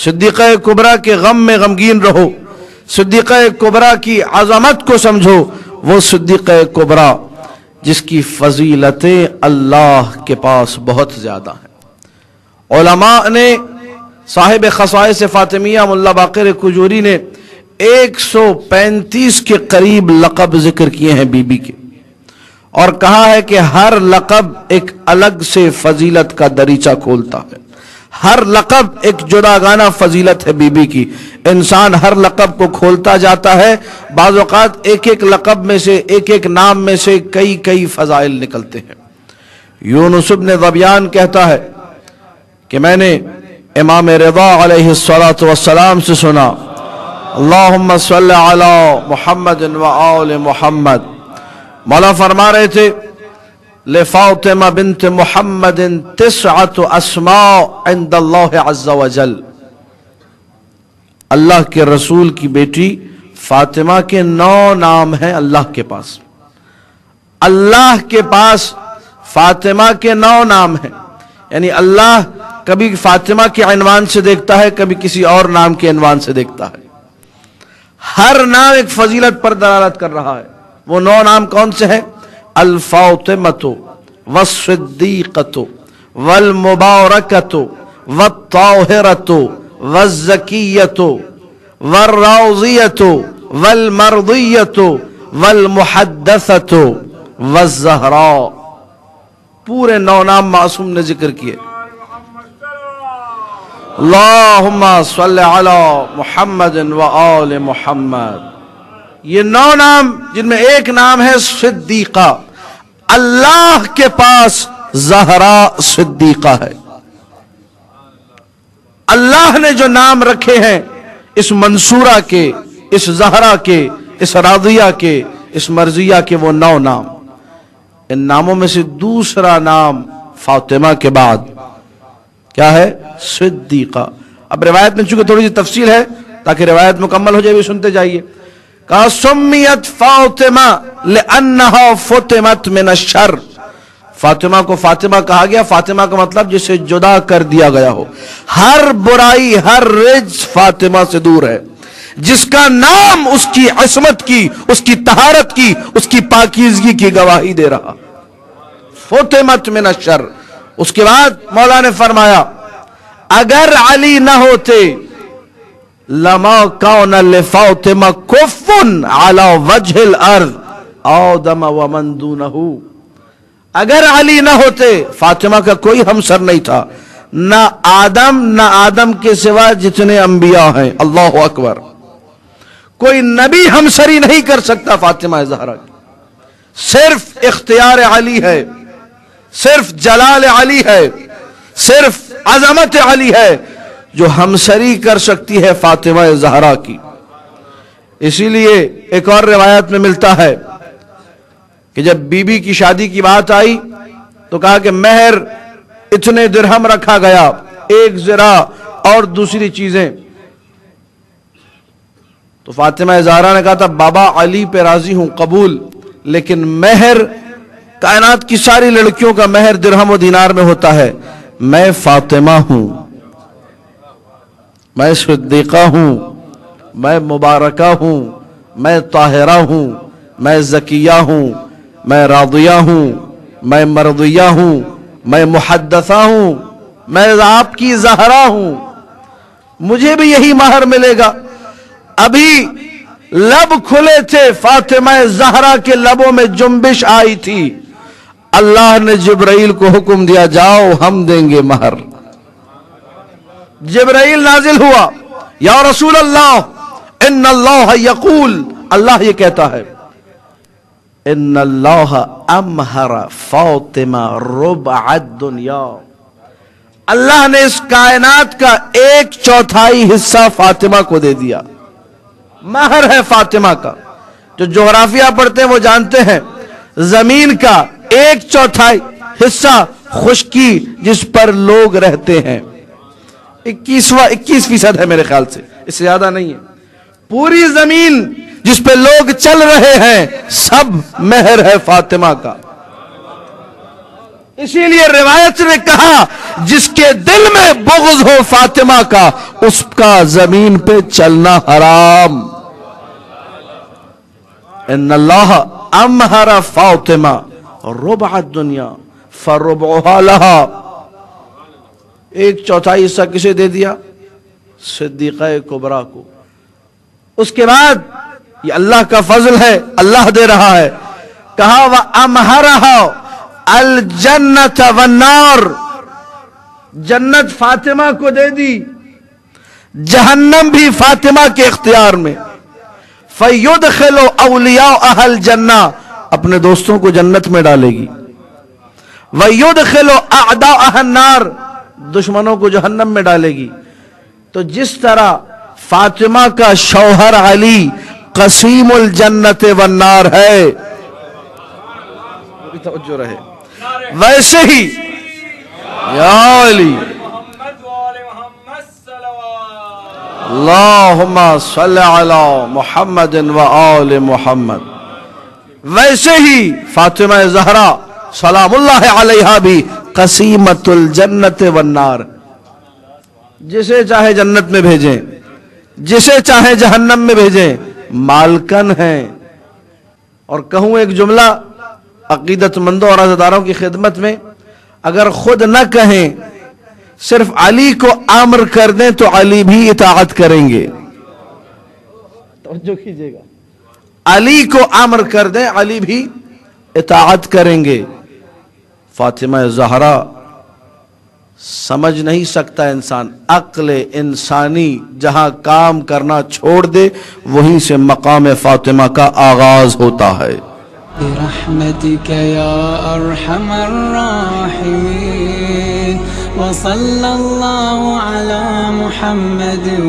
सिद्दीक़ा कुबरा के गम में गमगीन रहो, सिद्दीक़ा कुबरा की अज़मत को समझो। वो सिद्दीक़ा कुबरा जिसकी फजीलतें अल्लाह के पास बहुत ज़्यादा हैं। उलमा ने साहिब खसाइस फातिमिया मुल्ला बाक़िर कुजूरी ने 135 के करीब लक़ब जिक्र किए हैं बीबी के, और कहा है कि हर लक़ब एक अलग से फजीलत का दरीचा खोलता है। हर लक़ब एक जुदागाना फजीलत है बीबी की। इंसान हर लक़ब को खोलता जाता है, बाज़ औक़ात एक एक लक़ब में से, एक एक नाम में से कई कई फ़ज़ाइल निकलते हैं। यूनुस इब्न ज़बियान कहता है कि मैंने इमाम रिज़ा अलैहिस्सलातु वस्सलाम से सुना, अल्लाहुम्मा सल्लि अला मुहम्मद व आले मुहम्मद। मौला फरमा रहे थे, ले फातिमा बिन्त मुहम्मदिन तिस्अतु अस्मा इंदल्लाह अज़्ज़ा व जल। अल्लाह के रसूल की बेटी फातिमा के 9 नाम हैं अल्लाह के पास। अल्लाह के पास फातिमा के 9 नाम हैं, यानी अल्लाह कभी फातिमा के अनवान से देखता है, कभी किसी और नाम के अनवान से देखता है। हर नाम एक फजीलत पर दलालत कर रहा है। वो 9 नाम कौन से हैं? अल फातिमतु वस्सिद्दीक़तु वल मुबारकतु वत्ताहिरतु वज़्ज़किय्यतु वर्राज़ियतु वल मर्दियतु वल मुहद्दसतु वज़्ज़हरा। पूरे 9 नाम मासूम ने जिक्र किए। अल्लाहुम्मा सल्लि अला मुहम्मदिन व आले मुहम्मद। ये 9 नाम जिनमें एक नाम है सिद्दीक़ा। अल्लाह के पास ज़हरा सिद्दीक़ा है। अल्लाह ने जो नाम रखे हैं इस मंसूरा के, इस ज़हरा के, इस राज़िया के, इस मर्जिया के, वो 9 नाम। इन नामों में से दूसरा नाम फातिमा के बाद क्या है? सिद्दीक़ा। अब रिवायत में चूंकि थोड़ी सी तफसील है, ताकि रिवायत मुकम्मल हो जाए, भी सुनते जाइए। कहा सुम्मियत फातिमा लिअन्नहा फुतिमत मिन अश्शर। फातिमा को फातिमा कहा गया, फातिमा का मतलब जिसे जुदा कर दिया गया हो। हर बुराई, हर रिज फातिमा से दूर है। जिसका नाम उसकी असमत की, उसकी तहारत की, उसकी पाकीज़गी की गवाही दे रहा। फुतिमत मिन अश्शर। उसके बाद मौला ने फरमाया, अगर अली न होते लमा कौन लिफातिमा कुफ़्फ़ुन अला वजहिल अर्ज़ आदम व मन दूनहु। अगर अली न होते, फातिमा का कोई हमसर नहीं था, न आदम के सिवा जितने अंबिया हैं। अल्लाहु अकबर। कोई नबी हमसरी नहीं कर सकता फातिमा ज़हरा की। सिर्फ इख्तियार अली है, सिर्फ जलाल अली है, सिर्फ अज़मत अली है जो हमसरी कर सकती है फातिमा ज़हरा की। इसीलिए एक और रिवायत में मिलता है कि जब बीबी की शादी की बात आई तो कहा कि महर इतने दिरहम रखा गया, 1 ज़रा और दूसरी चीजें। तो फातिमा ज़हरा ने कहा था, बाबा अली पे राजी हूं, कबूल, लेकिन महर कायनात की सारी लड़कियों का महर दिरहम व दीनार में होता है। मैं फातिमा हूं, मैं सिद्दीक़ा हूं, मैं मुबारका हूं, मैं ताहिरा हूं, मैं ज़किया हूं, मैं रादिया हूं, मैं मर्दिया हूं, मैं मुहद्दसा हूं, मैं आपकी ज़हरा हूं। मुझे भी यही महर मिलेगा। अभी लब खुले थे, फातिमा ज़हरा के लबों में जुम्बिश आई थी। अल्लाह ने जिब्राइल को हुक्म दिया, जाओ हम देंगे महर। जिब्राइल नाजिल हुआ, या रसूल अल्लाह इन्नल्लाह यक़ूल, अल्लाह ये कहता है, इन्नल्लाह अमहरा फातिमा रुबअद दुनिया। अल्लाह ने इस कायनात का 1/4 हिस्सा फातिमा को दे दिया। महर है फातिमा का। जो जोग्राफिया पढ़ते हैं वो जानते हैं, जमीन का 1/4 हिस्सा खुश्की जिस पर लोग रहते हैं, 21% है मेरे ख्याल से, इससे ज्यादा नहीं है। पूरी जमीन जिस पे लोग चल रहे हैं सब महर है फातिमा का। اسی لیے روایت نے کہا جس کے دل میں بغض ہو فاطمہ کا اس کا زمین پہ چلنا حرام. ان اللہ امہر فاطمہ ربع الدنیا فربعها لها. 1/4 حصہ کسے دے دیا؟ صدیقہ کبریٰ کو. اس کے بعد یہ اللہ کا فضل ہے، اللہ دے رہا ہے. کہا وَأَمْهَرَهَا الْجَنَّةَ وَالنَّارِ. جنت فاطمہ کو دے دی، جہنم بھی فاطمہ کے اختیار میں. فَيُدْخِلُ أَوْلِيَاءَ أَهْلِ الْجَنَّةِ. اپنے دوستوں کو جنت میں ڈالے گی. وَيُدْخِلُ أَعْدَاءَهَا النَّارِ. دشمنوں کو جہنم میں ڈالے گی. تو جس طرح فاطمہ کا شوہر علی قسیم الجنت والنار ہے، توجہ رہے، ویسے ہی یا علی اللہم صلی علی محمد و آل محمد، ویسے ہی فاطمہ زہرا سلام اللہ علیہا بھی قسیمت الجنت والنار. جسے چاہے جنت میں بھیجیں، جسے چاہے جہنم میں بھیجیں، مالکن ہیں. اور کہوں ایک جملہ عقیدت مندوں اور عزاداروں کی خدمت میں، اگر خود نہ کہیں صرف علی کو امر کر دیں تو علی بھی اطاعت کریں گے. توجہ کیجئے گا، علی کو امر کر دیں علی بھی اطاعت کریں گے. فاطمہ زہرا سمجھ نہیں سکتا انسان، عقل انسانی جہاں کام کرنا چھوڑ دے وہیں سے مقام فاطمہ کا آغاز ہوتا ہے. برحمتک یا ارحم الراحمین وصلی اللہ علی محمد و